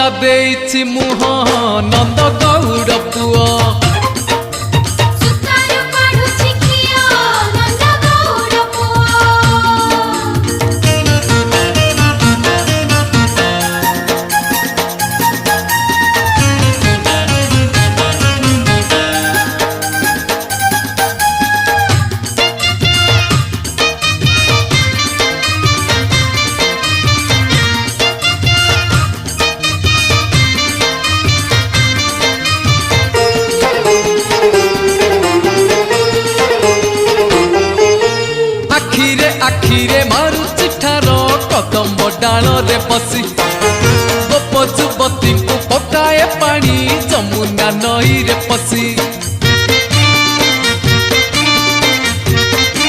पता देइछि मुह नंद गौड़ पुआ आखिरे मारुछि ठार कदम डाल रे बसी गोप जुवती को पकाए पानी जमुना नई रे पसी।